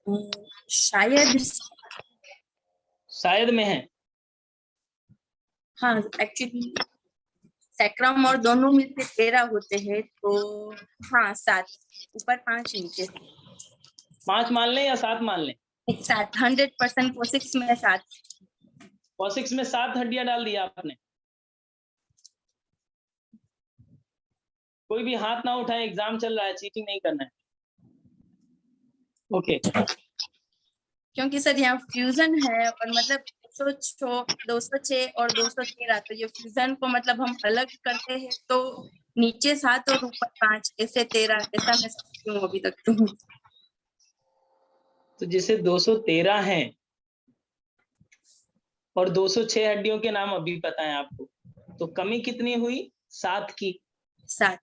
शायद शायद में है। हाँ, एक्चुअली सैक्रम और दोनों मिलके 13 होते हैं, तो हाँ 7, ऊपर 5 नीचे 5 मान लें या 7 मान लें? 7, 100% कोसिक्स में 7। कोसिक्स में 7 हड्डियां डाल दिया आपने। कोई भी हाथ ना उठाए, एग्जाम चल रहा है, चीटिंग नहीं करना है। ओके। क्योंकि सर यहाँ फ्यूजन है और मतलब 206 और 213, तो ये फ्यूजन को मतलब हम अलग करते हैं तो नीचे 7 और ऊपर 5, ऐसे 13, ऐसा मैं समझती हूँ अभी तक तो। तो जैसे 213 हैं और 206 हड्डियों के नाम अभी पता है आपको, तो कमी कितनी हुई? 7 की। 7।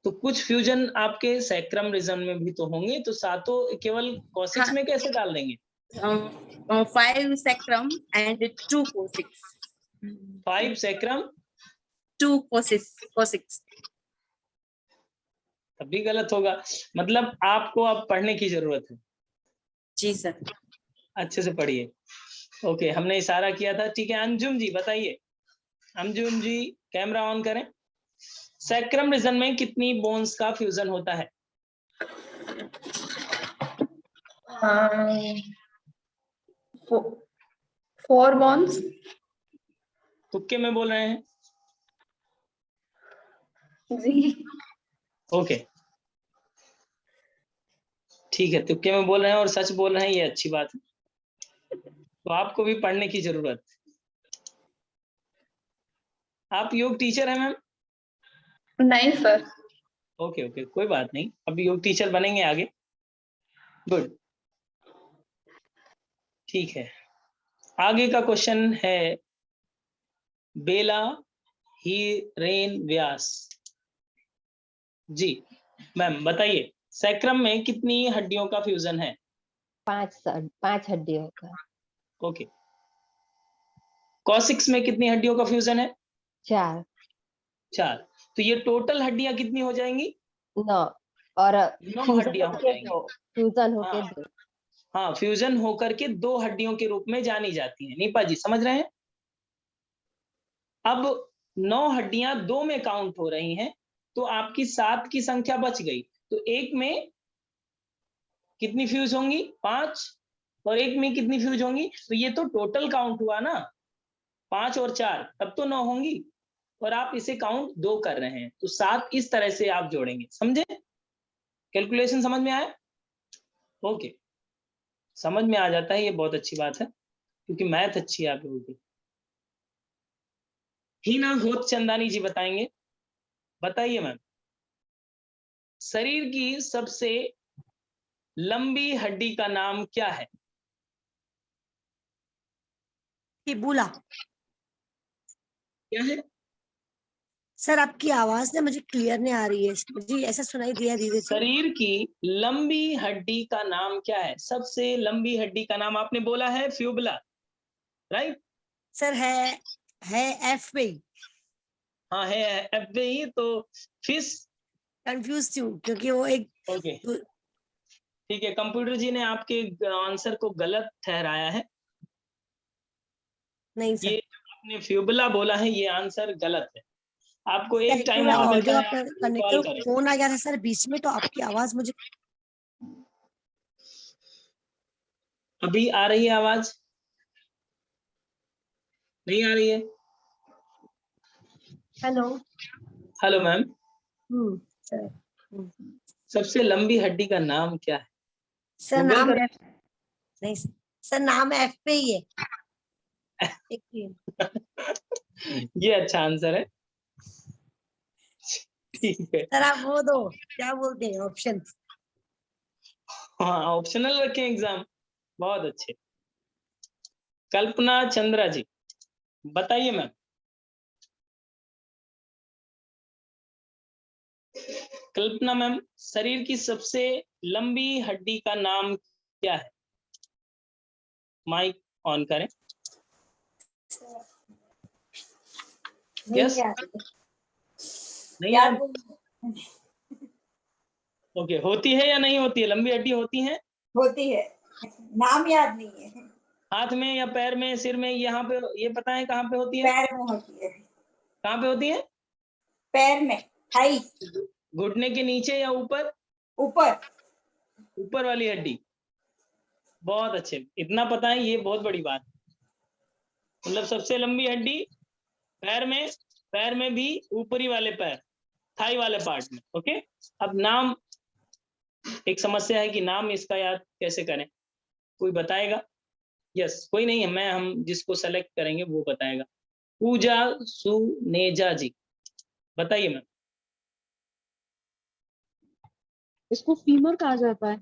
तो कुछ फ्यूजन आपके सैक्रम रीजन में भी तो होंगे, तो सातों केवल कोसिक्स में कैसे डाल देंगे? 5 sacrum and 2 coccyx. 5 sacrum 2 coccyx. तब भी गलत होगा, मतलब आपको अब पढ़ने की जरूरत है। जी सर। अच्छे से पढ़िए। ओके, हमने इशारा किया था, ठीक है। अंजुम जी बताइए। अंजुम जी कैमरा ऑन करें। सैक्रम रीजन में कितनी बोन्स का फ्यूजन होता है? 4 bonds। तुक्के में बोल रहे हैं? जी। ओके, ठीक है, तुक्के में बोल रहे हैं और सच बोल रहे हैं, ये अच्छी बात है। तो आपको भी पढ़ने की जरूरत। आप योग टीचर हैं मैम? नहीं सर। ओके ओके, कोई बात नहीं, अभी योग टीचर बनेंगे आगे। गुड, ठीक है। आगे का क्वेश्चन है बेला हीरेन व्यास जी। मैम बताइए, सैक्रम में कितनी हड्डियों का फ्यूजन है? 5 हड्डियों का। ओके। कॉसिक्स में कितनी हड्डियों का फ्यूजन है? 4। तो ये टोटल हड्डियां कितनी हो जाएंगी? 9 और 9 हड्डियां हो जाएंगी। फ्यूजन होके हाँ 2। हाँ, फ्यूजन होकर के 2 हड्डियों के रूप में जानी जाती है। नीपा जी समझ रहे हैं? अब 9 हड्डियां 2 में काउंट हो रही हैं, तो आपकी 7 की संख्या बच गई। तो एक में कितनी फ्यूज होंगी? 5, और एक में कितनी फ्यूज होंगी? तो ये तो टोटल काउंट हुआ ना, 5 और 4, तब तो 9 होंगी, और आप इसे काउंट 2 कर रहे हैं, तो 7 इस तरह से आप जोड़ेंगे। समझे? कैलकुलेशन समझ में आया? ओके, समझ में आ जाता है, ये बहुत अच्छी बात है, क्योंकि मैथ अच्छी है आप लोगों की। हीना होत चंदानी जी बताएंगे। बताइए मैम, शरीर की सबसे लंबी हड्डी का नाम क्या है? फिबुला। क्या है? सर आपकी आवाज ना मुझे क्लियर नहीं आ रही है, मुझे ऐसा सुनाई दिया धीरे से। शरीर की लंबी हड्डी का नाम क्या है? सबसे लंबी हड्डी का नाम आपने बोला है फ्यूबुला, राइट? सर है एफ पे। हाँ है एफ पे ही, तो फिश कंफ्यूज हूँ क्योंकि वो एक। ओके ठीक है, कंप्यूटर जी ने आपके आंसर को गलत ठहराया है। नहीं सर, ये आपने फ्यूबुला बोला है, ये आंसर गलत है। आपको एक टाइम मैं और मिलता ऑडियो है, करने कॉल के करें। फोन आ गया था सर बीच में, तो आपकी आवाज मुझे। अभी आ रही है आवाज? नहीं आ रही है? हेलो। Hello ma'am, sir. सबसे लंबी हड्डी का नाम क्या है? सर गूगल नाम कर। एफ। नहीं सर, नाम एफ पे ही है। एक ये अच्छा आंसर है, ठीक है। सर आप वो दो, क्या बोलते हैं, ऑप्शन। हाँ ऑप्शनल रखें एग्जाम, बहुत अच्छे। कल्पना चंद्रा जी बताइए मैम, कल्पना मैम, शरीर की सबसे लंबी हड्डी का नाम क्या है? माइक ऑन करें। यस, नहीं यार। ओके, होती है या नहीं होती है? लंबी हड्डी होती है? होती है, नाम याद नहीं है। हाथ में या पैर में, सिर में, यहाँ पे, ये पता है कहाँ पे होती है? पैर में होती है, कहाँ पे होती है? पैर में, थाई, घुटने के नीचे या ऊपर? ऊपर। ऊपर वाली हड्डी। बहुत अच्छे, इतना पता है, ये बहुत बड़ी बात। मतलब सबसे लंबी हड्डी पैर में भी ऊपरी वाले पैर, थाई वाले पार्ट में। ओके, अब नाम, एक समस्या है कि नाम इसका याद कैसे करें, कोई बताएगा? यस, कोई नहीं है, हम जिसको सेलेक्ट करेंगे वो बताएगा। पूजा सुनेजा जी, बताइए मैम। इसको फीमर कहा जाता है,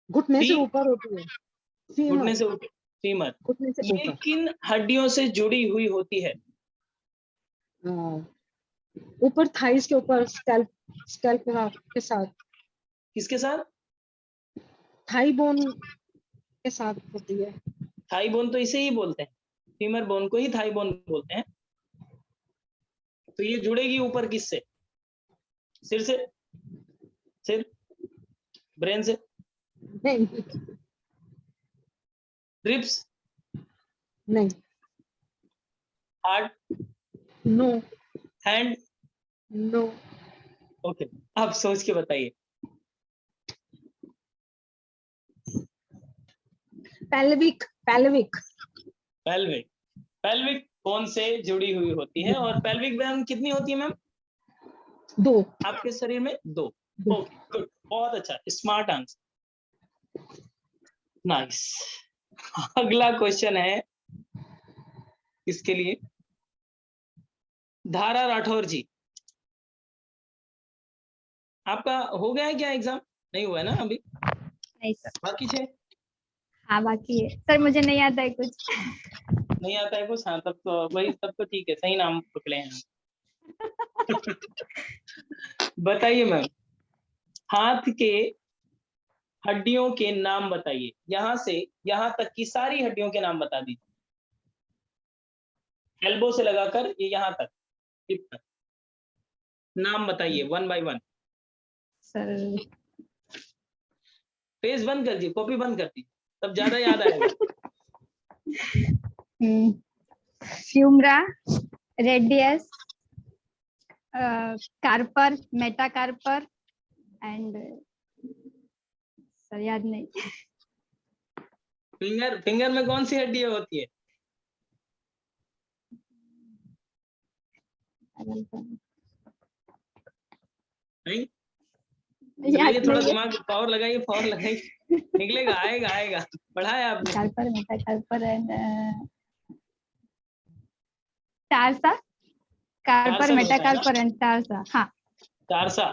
घुटने से ऊपर होती है। फीमर, घुटने से ऊपर, फीमर। घुटने से ये ऊपर। किन हड्डियों से जुड़ी हुई होती है? ऊपर थाइस के ऊपर, स्कैल्प के साथ। किसके साथ? थाई बोन के साथ होती है। थाई बोन तो इसे ही बोलते हैं, फीमर बोन को ही थाई बोन बोलते हैं। तो ये जुड़ेगी ऊपर किससे? सिर से? सिर, ब्रेन से? नहीं रिब्स? नहीं, heart? No hand? No. Okay, अब सोच के बताइए। Pelvic, pelvic. Pelvic, pelvic bone से जुड़ी हुई होती है। और पेल्विक बोन कितनी होती है मैम 2। आपके शरीर में? 2। दो। ओके, गुड, बहुत अच्छा, स्मार्ट आंसर, नाइस। अगला क्वेश्चन है किसके लिए? धारा राठौर जी, आपका हो गया है क्या एग्जाम? नहीं हुआ है ना अभी? नहीं सर। बाकी 6? हाँ बाकी है सर, मुझे नहीं आता है कुछ। नहीं आता है कुछ? हाँ, तब तो वही, तब तो ठीक है, सही नाम पकड़े हैं। बताइए मैम, हाथ के हड्डियों के नाम बताइए, यहाँ से यहाँ तक की सारी हड्डियों के नाम बता दीजिए, एल्बो से लगाकर ये यहाँ तक, टिप तक। नाम बताइए 1 बाय 1। सर पेज बंद कर दीजिए, कॉपी बंद कर दीजिए, तब ज्यादा याद आएगा। फ्यूमरा, रेडियस, कार्पर, मेटाकार्पर एंड सर याद नहीं। फिंगर में कौन सी हड्डी होती है? नहीं लगाइए, थोड़ा दिमाग, पावर लगाइए, पावर लगाइए, निकलेगा, आएगा आएगा। पढ़ाया आपने? कार्पर, मेटाकार्पर एंड टारसा, कार्पर, टार्सन होता है मेटाकार्पर एंड टारसा। हाँ, टारसा,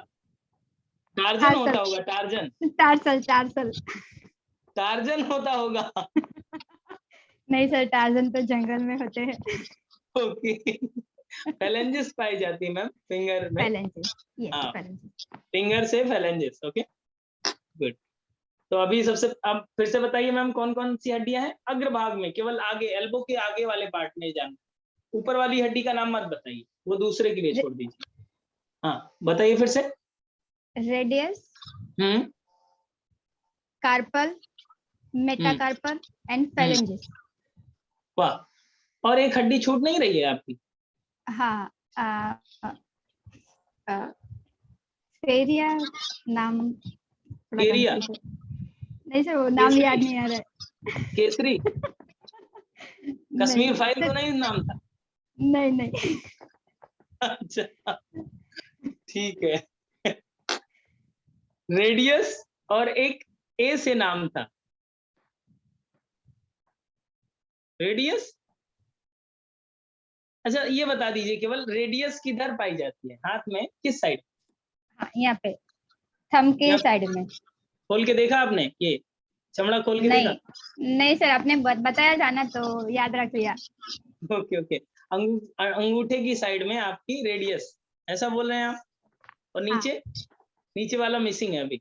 टार्जन टार्सल। होता होगा, टार्जन, टार्सल, टार्सल। टार्जन होता होगा। नहीं सर, टार्जन तो जंगल में होते हैं। ओके, फेलेंजिस पाई जाती है मैम फिंगर में। Phalanges, yes, हाँ, phalanges. फिंगर से फेलेंजिस। Okay, good. तो अभी सबसे, अब फिर से बताइए मैम, कौन कौन सी हड्डियां हैं अग्रभाग में, केवल आगे, एल्बो के आगे वाले पार्ट में जाना, ऊपर वाली हड्डी का नाम मत बताइए, वो दूसरे के लिए छोड़ दीजिए। हाँ, बताइए फिर से। Radius, carpal, metacarpal and phalanges. वाह, और एक हड्डी छूट नहीं रही है आपकी? हाँ, फेरिया नाम थोड़ा केरिया? confuse है। नहीं सर, वो नाम केसरी? याद नहीं आ रहा है। केसरी? कश्मीर नहीं, फाइल तो नहीं नाम था? नहीं नहीं। अच्छा, ठीक है। रेडियस और एक ए से नाम था, रेडियस। अच्छा, ये बता दीजिए, केवल रेडियस किधर पाई जाती है हाथ में, किस साइड? हाँ, यहाँ पे थंब के साइड में। खोल के देखा आपने? ये चमड़ा खोल के नहीं देखा? नहीं सर, आपने बताया था ना तो याद रख लिया। ओके ओके, अंगूठे की साइड में आपकी रेडियस, ऐसा बोल रहे हैं आप? और नीचे? नीचे वाला मिसिंग है अभी।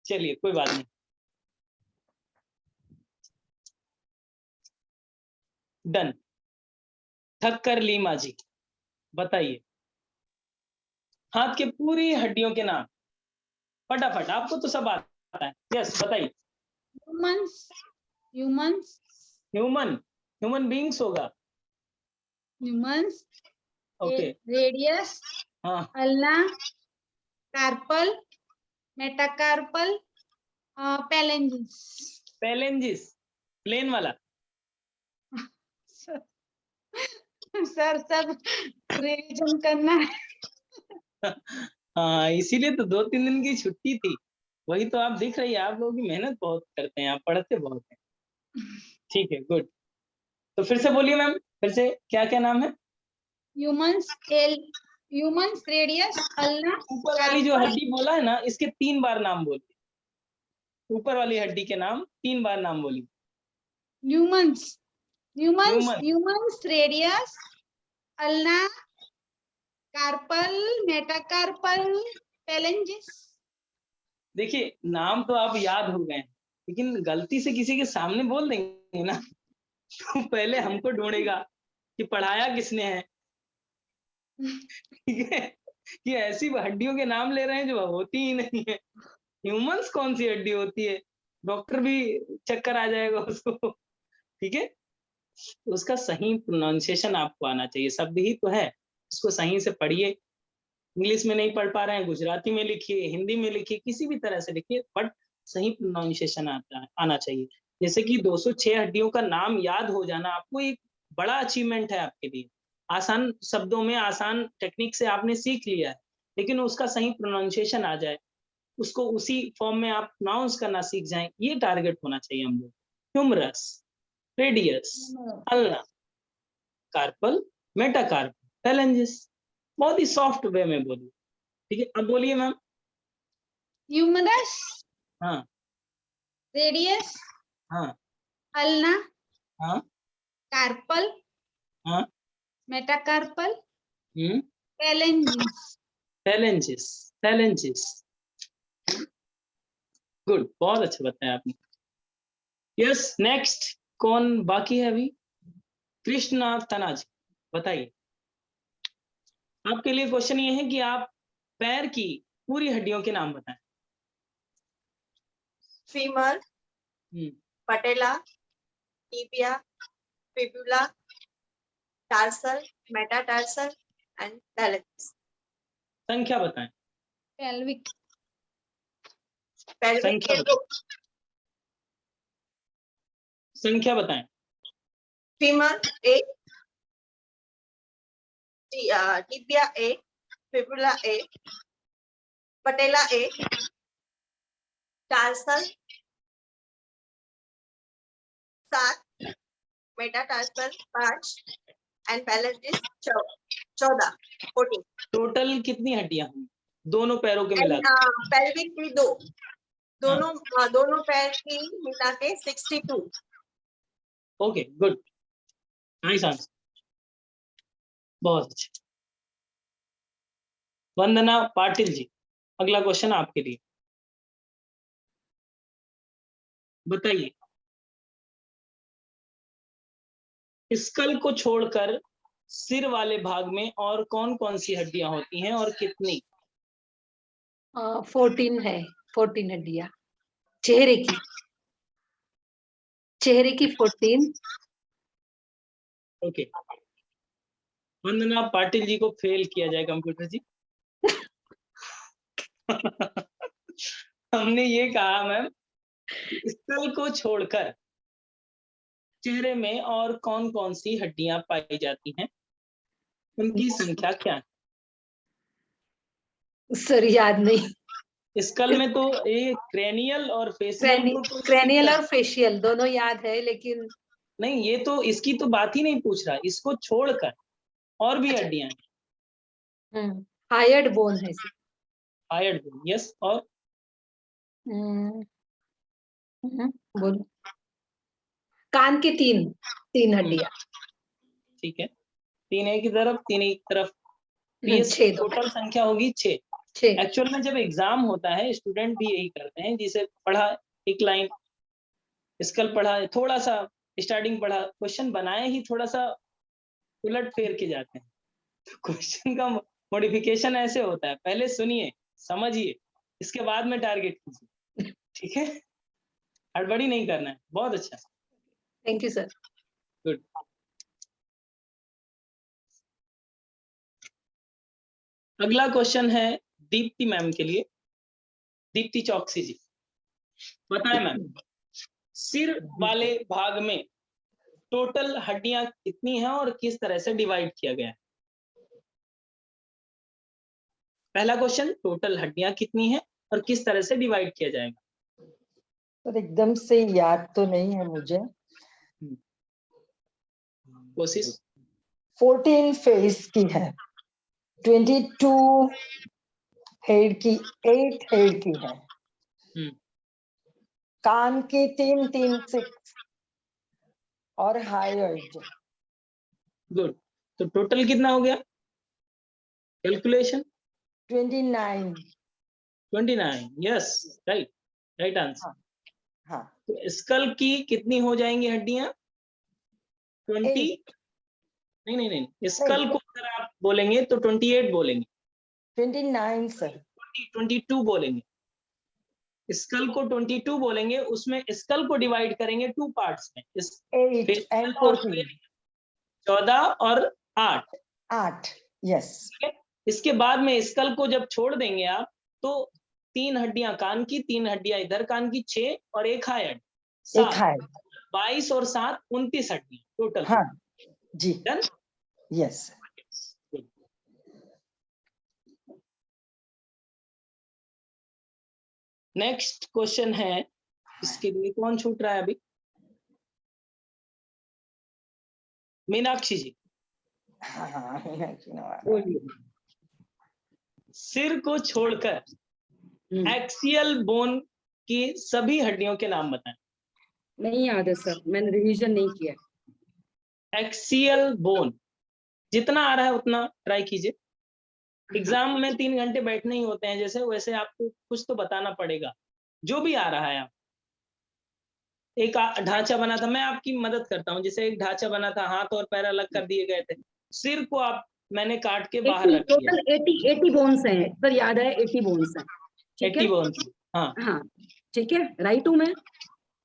चलिए, कोई बात नहीं। डन। ठक्कर लीमा जी, बताइए, हाथ के पूरी हड्डियों के नाम फटाफट, आपको तो सब आता आता है? यस बताइए। humans ह्यूमन बींग्स होगा। ओके radius हाँ ulna carpal metacarpal phalanges phalanges plane वाला। सर सब रिवीजन करना है। हाँ इसीलिए तो 2-3 दिन की छुट्टी थी। वही तो आप दिख रही है, आप लोग की मेहनत बहुत करते हैं, आप पढ़ते बहुत हैं। ठीक है गुड। तो फिर से बोलिए मैम, फिर से क्या क्या नाम है? humans radius ulna ऊपर वाली जो हड्डी बोला है ना, इसके 3 बार नाम बोलिए। ऊपर वाली हड्डी के नाम 3 बार नाम बोलिए। humans radius ulna carpal metacarpal phalanges। देखिए नाम तो आप याद हो गए हैं, लेकिन गलती से किसी के सामने बोल देंगे ना तो पहले हमको ढूंढेगा कि पढ़ाया किसने है। ठीक है कि ऐसी हड्डियों के नाम ले रहे हैं जो होती ही नहीं है। ह्यूमंस कौन सी हड्डी होती है, डॉक्टर भी चक्कर आ जाएगा उसको। ठीक है, उसका सही प्रोनाउंसिएशन आपको आना चाहिए। शब्द ही तो है, उसको सही से पढ़िए। इंग्लिश में नहीं पढ़ पा रहे हैं, गुजराती में लिखिए, हिंदी में लिखिए, किसी भी तरह से लिखिए, बट सही प्रोनाउंसिएशन आना चाहिए। जैसे कि 206 हड्डियों का नाम याद हो जाना आपको एक बड़ा अचीवमेंट है आपके लिए। आसान शब्दों में आसान टेक्निक से आपने सीख लिया है, लेकिन उसका सही प्रोनाउंसिएशन आ जाए, उसको उसी फॉर्म में आप प्रोनाउंस करना सीख जाएं, ये टारगेट होना चाहिए हम लोग। Humerus, radius, ulna, carpal, metacarpal, phalanges. बहुत ही सॉफ्ट वे में बोलिए। ठीक है, अब बोलिए मैम। humerus हाँ radius हाँ ulna हाँ carpal हाँ metacarpal phalanges। पैलेंजिस, पैलेंजिस। गुड, बहुत अच्छा बताया आपने। यस नेक्स्ट कौन बाकी है अभी? कृष्णा तनाज, बताइए। आपके लिए क्वेश्चन ये है कि आप पैर की पूरी हड्डियों के नाम बताएं। Femur, patella, tibia, fibula, tarsal, metatarsal and phalanges. संख्या बताएं। pelvic पेल्विक संख्या के बताएं। संख्या बताएं। Femur 1, tibia 1, fibula 1, patella 1, tarsal 7, metatarsal 5 and phalanges 14। Total कितनी हड्डियां होंगी दोनों पैरों के मिला के? पेल्विक की 2, दोनों पैर की मिला के 62। ओके गुड, नाइस आंसर, बहुत अच्छा। वंदना पाटिल जी, अगला क्वेश्चन आपके लिए, बताइए। स्कल को छोड़कर सिर वाले भाग में और कौन कौन सी हड्डियां होती हैं और कितनी? 14 है, 14 हड्डियां चेहरे की 14। ओके, वंदना पाटिल जी को फेल किया जाए कंप्यूटर जी। हमने ये कहा मैम, स्कल को छोड़कर चेहरे में और कौन कौन सी हड्डियां पाई जाती हैं, उनकी संख्या क्या है? सर याद नहीं। स्कल में तो ये क्रेनियल और फेशियल क्रेनियल और फेशियल दोनों याद है, लेकिन नहीं, ये तो इसकी तो बात ही नहीं पूछ रहा, इसको छोड़कर और भी हड्डियां हैं। हायर्ड बोन है सर। Hired bone, yes. और बोलो। कान की 3 हड्डियां। ठीक है, 3 एक तरफ 3 एक तरफ, 6 टोटल संख्या होगी 6। एक्चुअल में जब एग्जाम होता है स्टूडेंट भी यही करते हैं, जिसे पढ़ा एक लाइन स्कल पढ़ा, थोड़ा सा स्टार्टिंग पढ़ा, क्वेश्चन बनाए ही थोड़ा सा उलट फेर के जाते हैं। तो क्वेश्चन का मॉडिफिकेशन ऐसे होता है, पहले सुनिए समझिए, इसके बाद में टारगेट कीजिए। ठीक है, हड़बड़ी नहीं करना है। बहुत अच्छा, थैंक यू सर। गुड। अगला क्वेश्चन है दीप्ति मैम के लिए। दीप्ति चौकसी जी, बताएं मैम, सिर वाले भाग में टोटल हड्डियां कितनी हैं और किस तरह से डिवाइड किया गया है? पहला क्वेश्चन, टोटल हड्डियां कितनी हैं और किस तरह से डिवाइड किया जाएगा? सर एकदम से याद तो नहीं है मुझे। कोशिश। 14 फेस की है, 22 हेड की, 8 हेड की है, कान की 3 6 और हाइड। गुड, तो टोटल कितना हो गया? Calculation 29। 29, yes, right, right answer. हाँ, तो स्कल की कितनी हो जाएंगी हड्डियां? 20? नहीं, स्कल को अगर आप बोलेंगे तो 28 बोलेंगे। 29 सर। 22 बोलेंगे। स्कल को 22 बोलेंगे, उसमें स्कल को डिवाइड करेंगे 2 पार्ट्स में, 8 and 14। 14 और 8। 8, यस। इसके बाद में स्कल को जब छोड़ देंगे आप, तो 3 हड्डियां कान की, 3 हड्डियां इधर कान की, 6 और एक हाइड, 7, 22 और 7 29 हड्डियां टोटल। हाँ जी, डन, यस। नेक्स्ट क्वेश्चन है, इसके लिए कौन छूट रहा है अभी? मीनाक्षी जी, हाँ, सिर को छोड़कर एक्सियल बोन की सभी हड्डियों के नाम बताएं। नहीं याद है सर, मैंने रिवीजन नहीं किया। एक्सियल बोन, जितना आ रहा है उतना ट्राई कीजिए। एग्जाम में 3 घंटे बैठने ही होते हैं, जैसे वैसे आपको कुछ तो बताना पड़ेगा, जो भी आ रहा है। आप एक ढांचा बना था, मैं आपकी मदद करता हूँ, जैसे एक ढांचा बना था, हाथ और पैर अलग कर दिए गए थे, सिर को आप मैंने काट के बाहर रख दिया। टोटल 80 बोन्स हैं सर, याद है 80 बोन्स हैं। 80 बोन्स, हाँ हाँ ठीक है, राइट हूँ मैं?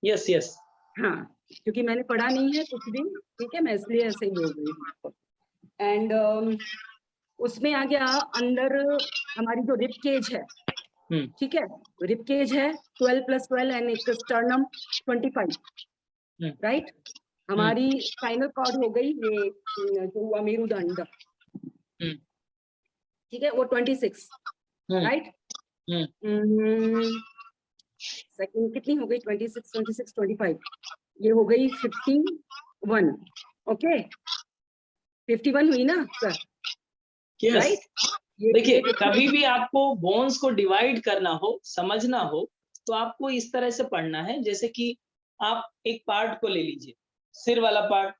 यस यस, हाँ, क्योंकि मैंने पढ़ा नहीं है कुछ भी, ठीक है, मैं इसलिए ऐसे ही बोल रही हूँ। एंड उसमें आ गया अंदर हमारी जो रिब केज है, ठीक है, रिब केज है 12 + 12 एंड एक स्टर्नम 25, राइट। हमारी स्पाइनल कॉर्ड हो गई, ये जो हुआ मेरुदंड, ठीक है, वो 26, राइट। सेकंड कितनी हो गई? 26, 26, 25, ये हो गई 51। ओके, 51 हुई ना सर? राइट। देखिए, कभी भी आपको बोन्स को डिवाइड करना हो, समझना हो, तो आपको इस तरह से पढ़ना है, जैसे कि आप एक पार्ट को ले लीजिए, सिर वाला पार्ट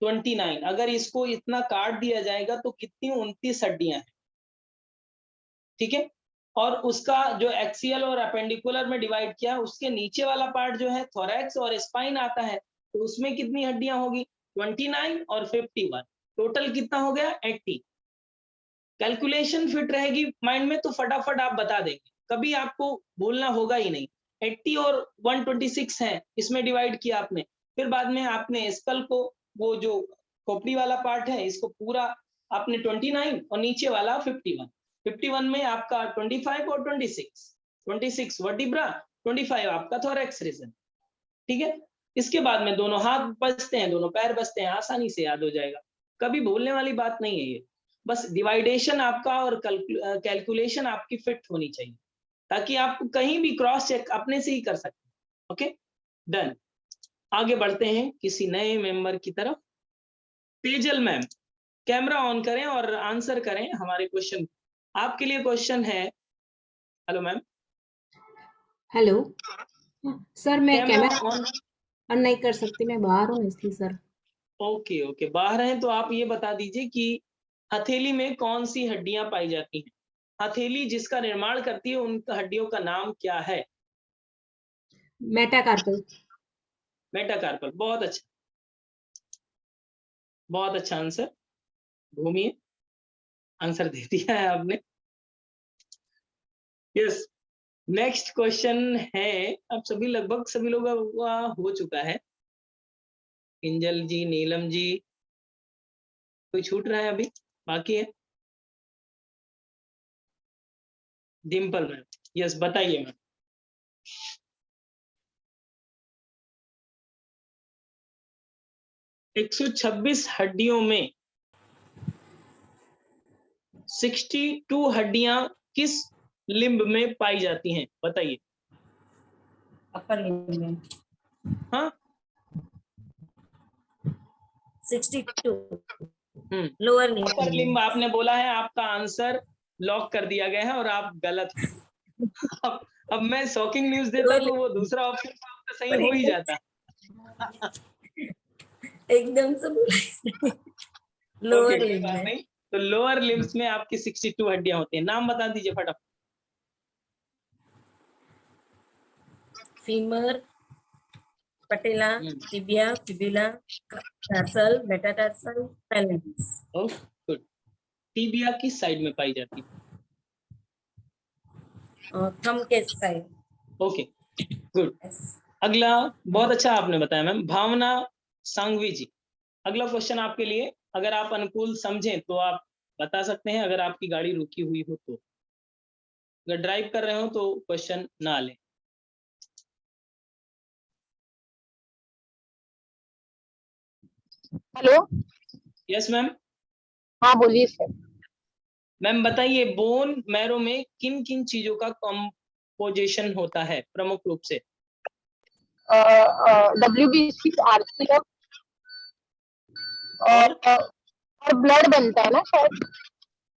29, अगर इसको इतना काट दिया जाएगा तो कितनी 29 हड्डियां हैं, ठीक है। और उसका जो एक्सियल और अपेंडिकुलर में डिवाइड किया, उसके नीचे वाला पार्ट जो है थोरैक्स और स्पाइन आता है, तो उसमें कितनी हड्डियां होगी? 29 और 51, टोटल कितना हो गया? 80। कैलकुलेशन फिट रहेगी माइंड में तो फटाफट आप बता देंगे, कभी आपको भूलना होगा ही नहीं। 80 और 126 है, इसमें डिवाइड किया आपने, फिर बाद में आपने स्कल को, वो जो खोपड़ी वाला पार्ट है, इसको पूरा आपने 29 और नीचे वाला 51, 51 में आपका 25 और 26 वर्टिब्रा, 25 आपका थोरैक्स रीजन, ठीक है। इसके बाद में दोनों हाथ बचते हैं, दोनों पैर बचते हैं, आसानी से याद हो जाएगा, कभी भूलने वाली बात नहीं है ये। बस डिवाइडेशन आपका और कैलकुलेशन आपकी फिट होनी चाहिए, ताकि आप कहीं भी क्रॉस चेक अपने से ही कर सकते हैं। Okay, done. आगे बढ़ते हैं किसी नए मेंबर की तरफ। तेजल मैम, कैमरा ऑन करें और आंसर करें हमारे क्वेश्चन। आपके लिए क्वेश्चन है। Hello ma'am. हेलो सर, मैं कैमरा ऑन नहीं कर सकती, मैं बाहर हूँ इसलिए सर। ओके ओके, बाहर हैं तो आप ये बता दीजिए कि हथेली में कौन सी हड्डियां पाई जाती हैं? हथेली जिसका निर्माण करती है, उन हड्डियों का नाम क्या है? मेटाकार्पल। मेटाकार्पल, बहुत अच्छा, बहुत अच्छा आंसर। घूमिए, आंसर दे दिया है आपने। यस, नेक्स्ट क्वेश्चन है, अब सभी लगभग सभी लोगों का हो चुका है। किंजल जी, नीलम जी, कोई छूट रहा है अभी बाकी है? डिम्पल मैम, यस बताइए मैम। एक 126 हड्डियों में 62 हड्डियां किस लिम्ब में पाई जाती हैं, बताइए। अपर लिम्ब में हाँ 62, हम्म, लोअर अपर लिम्ब लिम्ब में। आपने बोला है, आपका आंसर लॉक कर दिया गया है और आप गलत हैं। अब मैं शॉकिंग न्यूज देता तो वो दूसरा ऑप्शन आपका सही हो ही जाता। एकदम से ओके, लोअर कोई लिम्ब बात में। नहीं। तो लोअर लिम्स में आपकी 62 हड्डियां होती हैं। नाम बता दीजिए फटाफट। Femur, patella, tibia, fibula, tarsal, metatarsal, phalanges. Oh good. Tibia किस साइड में पाई जाती है? और थंब के साइड। Okay good. अगला बहुत अच्छा आपने बताया मैम। भावना सांघवी जी, अगला क्वेश्चन आपके लिए, अगर आप अनुकूल समझें तो आप बता सकते हैं, अगर आपकी गाड़ी रुकी हुई हो तो। अगर ड्राइव कर रहे हो तो क्वेश्चन ना लें। Hello, yes ma'am. हाँ बोलिए सर। मैम बताइए, बोन मैरो में किन किन चीजों का कंपोजिशन होता है प्रमुख रूप से? WBC, RCF और ब्लड बनता है ना शायद।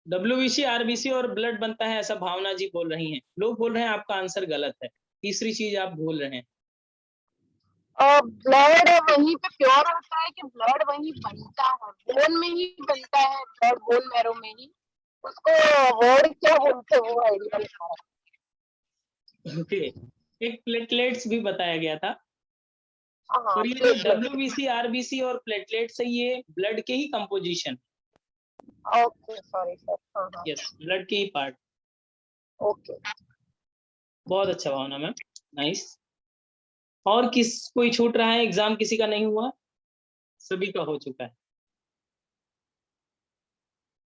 WBC, RBC और ब्लड बनता है, ऐसा भावना जी बोल रही हैं। लोग बोल रहे हैं आपका आंसर गलत है। तीसरी चीज आप भूल रहे हैं। ब्लड वहीं पे प्योर होता है कि ब्लड वहीं बनता है, बोन में ही बनता है ब्लड, बोन मैरो में ही। उसको वर्ड क्या बोलते हैं वो आइडिया नहीं आ रहा। ओके, एक प्लेटलेट्स भी बताया गया था। हाँ, और ये जो WBC, RBC और प्लेटलेट्स है, ये ब्लड के ही कंपोजिशन। Okay sorry sir. हाँ हाँ, यस, ब्लड के ही पार्ट। ओके। बहुत अच्छा भावना मैम, नाइस। और कोई छूट रहा है? एग्जाम किसी का नहीं हुआ? सभी का हो चुका है।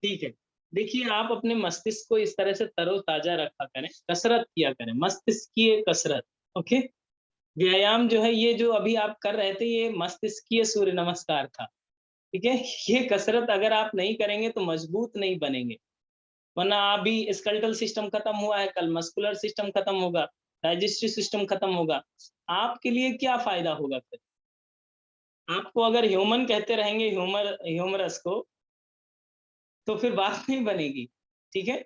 ठीक है, देखिए आप अपने मस्तिष्क को इस तरह से तरोताजा रखा करें, कसरत किया करें, मस्तिष्कीय कसरत। ओके, व्यायाम जो है ये जो अभी आप कर रहे थे, ये मस्तिष्कीय सूर्य नमस्कार था। ठीक है, ये कसरत अगर आप नहीं करेंगे तो मजबूत नहीं बनेंगे। वरना अभी स्केलेटल सिस्टम खत्म हुआ है, कल मस्कुलर सिस्टम खत्म होगा, डाइजेस्टिव सिस्टम खत्म होगा। आपके लिए क्या फायदा होगा फिर? आपको अगर ह्यूमन कहते रहेंगे, ह्यूमरस को, तो फिर बात नहीं बनेगी। ठीक है,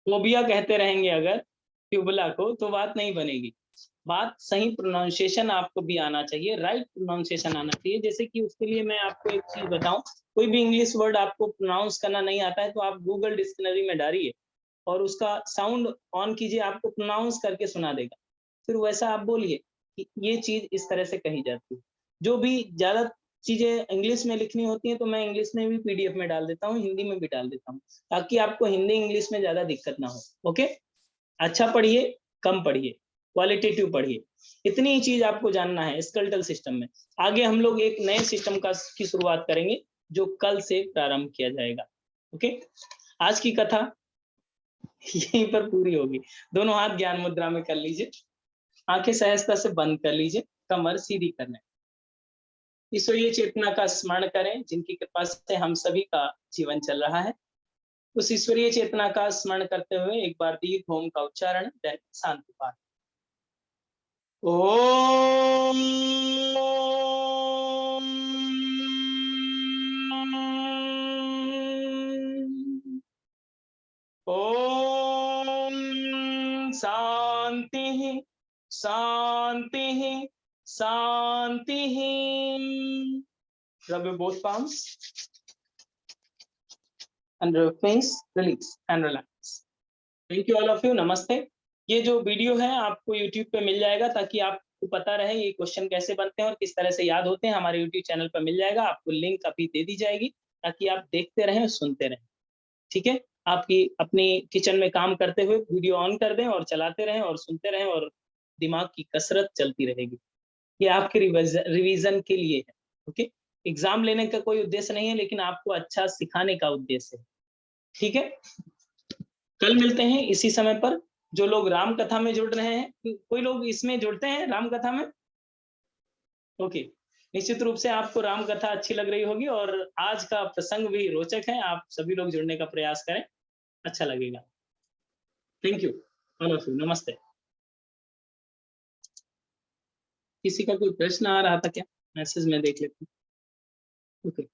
फोबिया कहते रहेंगे अगर ट्यूबला को, तो बात नहीं बनेगी। बात सही प्रोनाउंसिएशन आपको भी आना चाहिए, राइट प्रोनाउंसिएशन आना चाहिए। जैसे कि उसके लिए मैं आपको एक चीज बताऊं, कोई भी इंग्लिश वर्ड आपको प्रोनाउंस करना नहीं आता है तो आप गूगल डिक्शनरी में डालिए और उसका साउंड ऑन कीजिए, आपको प्रोनाउंस करके सुना देगा। फिर वैसा आप बोलिए कि ये चीज इस तरह से कही जाती है। जो भी ज्यादा चीजें इंग्लिश में लिखनी होती हैं तो मैं इंग्लिश में भी PDF में डाल देता हूँ, हिंदी में भी डाल देता हूँ, ताकि आपको हिंदी इंग्लिश में ज्यादा दिक्कत ना हो। ओके, अच्छा पढ़िए, कम पढ़िए, क्वालिटेटिव पढ़िए। इतनी ही चीज आपको जानना है स्केलेटल सिस्टम में। आगे हम लोग एक नए सिस्टम की शुरुआत करेंगे जो कल से प्रारंभ किया जाएगा। ओके, आज की कथा यहीं पर पूरी होगी। दोनों हाथ ज्ञान मुद्रा में कर लीजिए, आंखें सहजता से बंद कर लीजिए, कमर सीधी करना है। ईश्वरीय चेतना का स्मरण करें जिनकी कृपा से हम सभी का जीवन चल रहा है। उस ईश्वरीय चेतना का स्मरण करते हुए एक बार दीर्घ ओम का उच्चारण, देन शांति पाठ। ओम ओम शांति शांति शांति। Rub your both palms under your face, release and relax. Thank you all of you. नमस्ते। ये जो वीडियो है आपको YouTube पे मिल जाएगा, ताकि आपको पता रहे ये क्वेश्चन कैसे बनते हैं और किस तरह से याद होते हैं। हमारे YouTube चैनल पर मिल जाएगा, आपको लिंक अभी दे दी जाएगी ताकि आप देखते रहें और सुनते रहें। ठीक है, आपकी अपनी किचन में काम करते हुए वीडियो ऑन कर दें और चलाते रहें और सुनते रहें, और दिमाग की कसरत चलती रहेगी। ये आपके रिवीजन के लिए है। ओके, एग्जाम लेने का कोई उद्देश्य नहीं है, लेकिन आपको अच्छा सिखाने का उद्देश्य है। ठीक है, कल मिलते हैं इसी समय पर। जो लोग राम कथा में जुड़ रहे हैं, कोई लोग इसमें जुड़ते हैं राम कथा में? ओके, निश्चित रूप से आपको राम कथा अच्छी लग रही होगी और आज का प्रसंग भी रोचक है। आप सभी लोग जुड़ने का प्रयास करें, अच्छा लगेगा। Thank you all of you. नमस्ते। किसी का कोई प्रश्न आ रहा था क्या? मैसेज में देख लेते हैं। ओके।